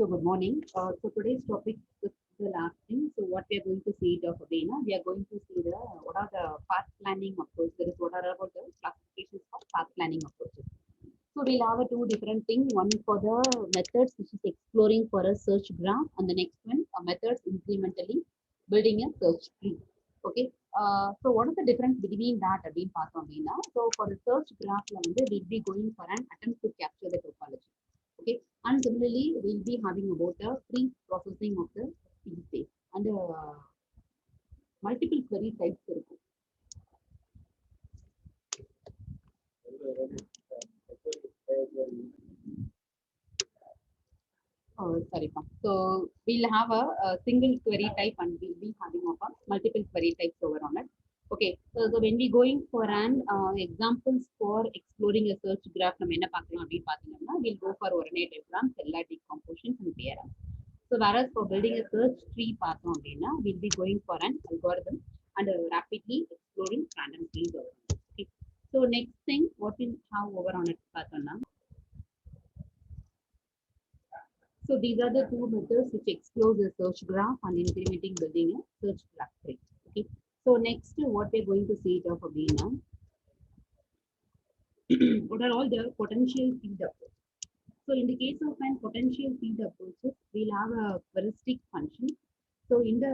So good morning. So today's topic is the last thing. So what we are going to see it of Avena, we are going to see the what are the path planning approaches. That is what are about the classifications of path planning approaches. So we'll have a two different things. One for the methods, which is exploring for a search graph, and the next one methods incrementally building a search tree. Okay. So what is the difference between that and path Avena? So for the search graph, we'll be going for an attempt to capture the topology. Okay, and similarly, we'll be having about the pre-processing of the space and multiple query types. Sorry, ma'am. So we'll have a single query type and we'll be having of a multiple query types over on it. Okay, so when we going for an examples for exploring a search graph, we'll go for ordinate diagram, cellular decomposition, and theorem. So whereas for building a search tree path, we'll be going for an algorithm and rapidly exploring random trees over. Okay. So next thing, what we'll have over on it path now. So these are the two methods which explore the search graph and implementing building a search graph tree. Okay. So next, what we're going to see it of again now. What are all the potential field approaches? So in the case of an potential field approaches, we'll have a heuristic function. So in the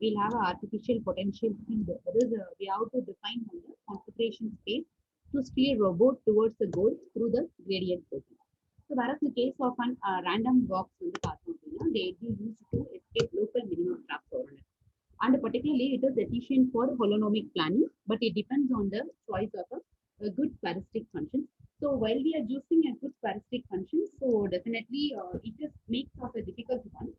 we'll have an artificial potential field. That is, we have to define the configuration space to steer robot towards the goal through the gradient process. So whereas in the case of an random box in the path, they be used to escape local minimum traps over it. And particularly, it is efficient for holonomic planning, but it depends on the choice of a good heuristic function. So while we are using a good heuristic function, so definitely it just makes us a difficult one.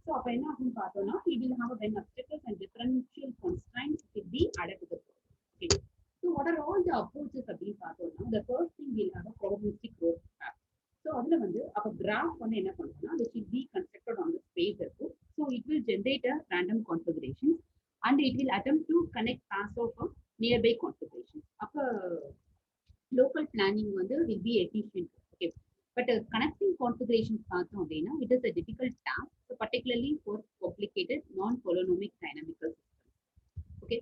So we will have when obstacles and differential constraints will be added to the problem. Okay. So what are all the approaches of being part now? The first thing we'll have a probabilistic growth path. So அதுல வந்து அப்ப graph வந்து என்ன பண்ணுவோம்னா which will be constructed on the space இருக்கும். So it will generate a random configuration and it will attempt to connect paths of a nearby configuration. அப்ப local planning வந்து will be efficient. Okay. But connecting configurations பார்த்தோம் அப்படின்னா it is a difficult task, so particularly for complicated non-holonomic dynamical systems. Okay.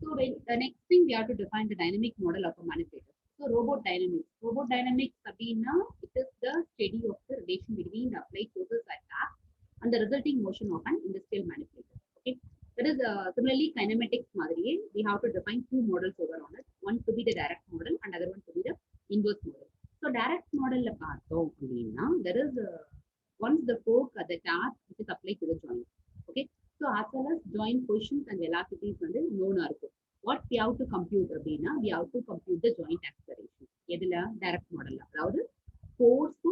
So the next thing we have to define the dynamic model of a manipulator. So robot dynamics. Robot dynamics அப்படின்னா it is the study of the relation between the applied forces at task and the resulting motion of an industrial manipulator. Okay. That is similarly kinematics மாதிரியே we have to define two models over on it. One to be the direct model and other one to be the inverse model. So direct model பார்த்தோம் அப்படின்னா there is once the fork at the task which is applied to the joint. Okay. So as well as joint positions and velocities வந்து known இருக்கும். What we have to compute அப்படின்னா we have to compute the joint acceleration. எதுல direct model அதாவது force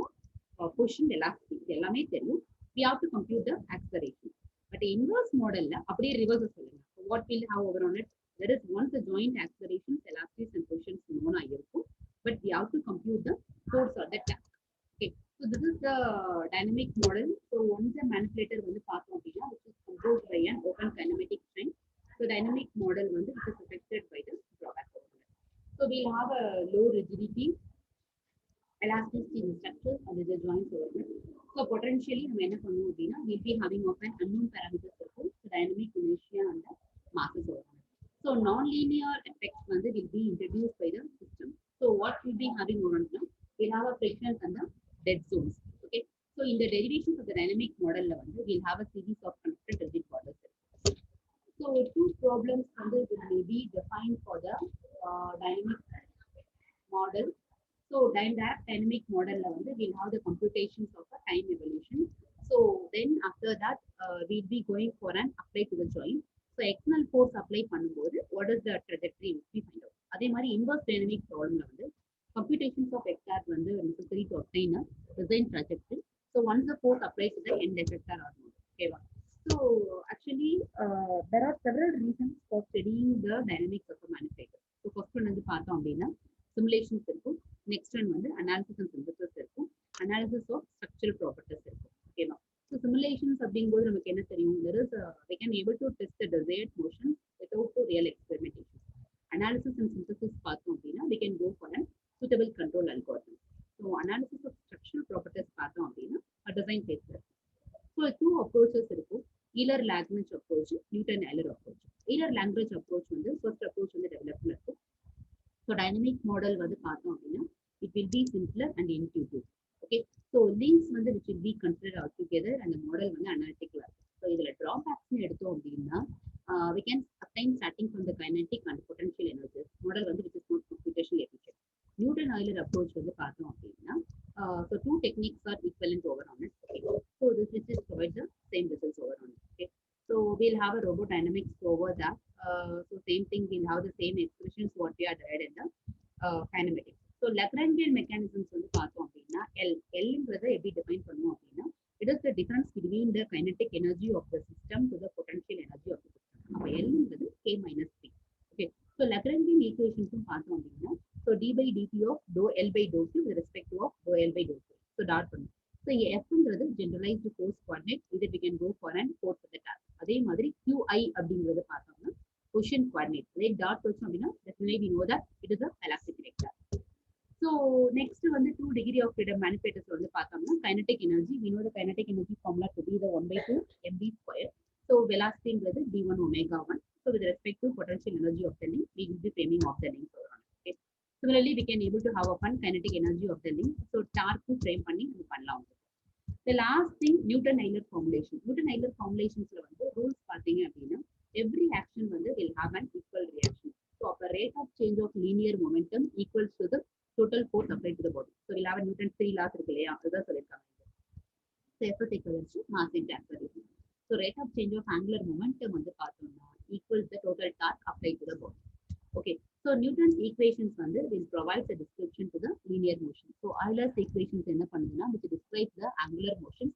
position velocity எல்லாமே தெரியும். We have to compute the acceleration. But inverse model அப்படியே reverse சொல்லுங்க. What will have over on it? There is once the joint acceleration, velocities and positions known ஆயிருக்கும். But we have to compute the force or the task. Okay. So this is the dynamic model. So once the manipulator வந்து பார்த்தோம் அப்படின்னா which is composed by an open kinematic string. So dynamic model வந்து which is affected by the drawback. So we'll have a low rigidity, elasticity in structure and the joints over it. So potentially நம்ம என்ன பண்ணுவோம் அப்படின்னா we'll be having of an unknown parameters இருக்கும். So dynamic inertia and the masses over it. So non-linear effects வந்து will be introduced by the system. So what will be having over it now? We'll have a frictions and the dead zones. Okay. So in the derivations of the dynamic model we'll have a series of connected rigid borders. So two problems will be defined for the dynamic model. So direct dynamic model we'll have the computations of a time evolution. So then after that we'll be going for an apply to the joint. So external force apply பண்ணும்போது what is the trajectory we find out. அதே மாதிரி inverse dynamic problem computations of vector necessary to obtain a design trajectory. So once the force applies to the end effector or not. Okay. So actually there are several reasons for studying the dynamics of a manipulator. So first one வந்து பார்த்தோம் அப்படின்னா simulations இருக்கும். Next one வந்து analysis and synthesis இருக்கும். Analysis of structural properties இருக்கும். ஓகேவா. So simulations அப்படிங்கும்போது நமக்கு என்ன தெரியும்? There is they can able to test the desired motion without real experimentation. Analysis and synthesis பார்த்தோம் அப்படின்னா we can go for a suitable control algorithm. So analysis of structural properties பார்த்தோம் அப்படின்னா at the present case. So two approaches இருக்கும். Euler-Lagrange approach, Newton-Euler approach. Euler-Lagrange approach வந்து first approach வந்து development இருக்கும். So dynamic model வந்து பார்த்தோம் அப்படின்னா it will be simpler and intuitive. Okay. So links வந்து which will be considered out together and the model வந்து analytical இருக்கும். So இதுல drawbacks எடுத்தோம் அப்படின்னா we can obtain starting from the kinetic and potential energies. Model வந்து which is not computationally efficient. Newton-Euler approach வந்து பார்த்தோம் அப்படின்னா so two techniques are equivalent over on it. Okay. So this which is provide the same results over on it. Okay. So we'll have a robodynamics over that. So same thing, we'll have the same expressions what we are derived in the kinematics. So Lagrangian mechanisms வந்து பார்த்தோம் அப்படின்னா Lன்றதை எப்படி define பண்ணுவோம் அப்படின்னா it is the difference between the kinetic energy of the system to the potential energy of the system. அப்போ Lன்றது K minus P. Okay. So Lagrangian equations பார்த்தோம் அப்படின்னா so d by dt of dou L by dou Q with respect to of dou L by dou Q. So dot பண்ணும். So Fன்றது generalized force coordinate. Either we can go for an force for the task. அதே மாதிரி QI அப்படிங்கிறது பார்த்தோம்னா position coordinate. அதே dot வச்சோம் அப்படின்னா definitely we know that it is a elastic vector. So next வந்து 2 degree of freedom manifestors வந்து பார்த்தோம்னா kinetic energy. We know the kinetic energy formula to be the 1/2 mv square. So velocityன்றது d1 omega 1. So with respect to potential energy of the link, we will be framing of the link. Okay. Similarly, we can able to have a fun kinetic energy of the link. So torque frame பண்ணி நம்ம பண்ணலாம். The last thing, Newton-Euler formulation. Newton-Euler formulationsல வந்து rules பார்த்தீங்க அப்படின்னா every action வந்து will have an equal reaction. So a rate of change of linear momentum equals to the total force applied to the body. So we'll have a Newton's 3 laws இருக்கு இல்லையா, அதுதான் சொல்லியிருக்காங்க. So F is equal to mass into acceleration. So rate of change of angular momentum வந்து பார்த்தோம்னா equals the total torque applied to the body. Okay. So Newton's equations வந்து will provide the description to the linear motion. So Euler's equations என்ன பண்ணுதுன்னா which describes the angular motion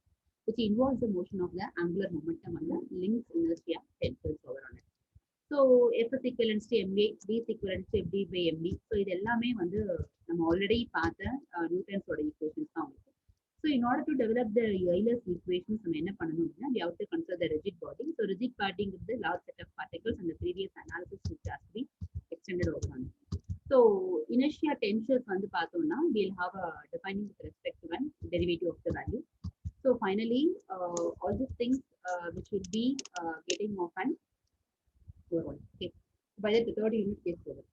which involves the motion of the angular momentum and the links inertia tensors over on it. So F is equivalent to ma, D is equivalent to FD by mb. So இது எல்லாமே வந்து நம்ம already பார்த்த நியூட்டன்ஸோட equations தான் உங்களுக்கு. So in order to develop the Euler's equations நம்ம என்ன பண்ணணும் அப்படின்னா we have to consider the rigid body. So rigid bodyங்கிறது large set of particles and the previous analysis which has to be extended over on it. So inertia tensors வந்து பார்த்தோம்னா we'll have a defining with respect to one derivative of the value. So finally all these things which will be getting off and overall. Okay. By the third unit case over.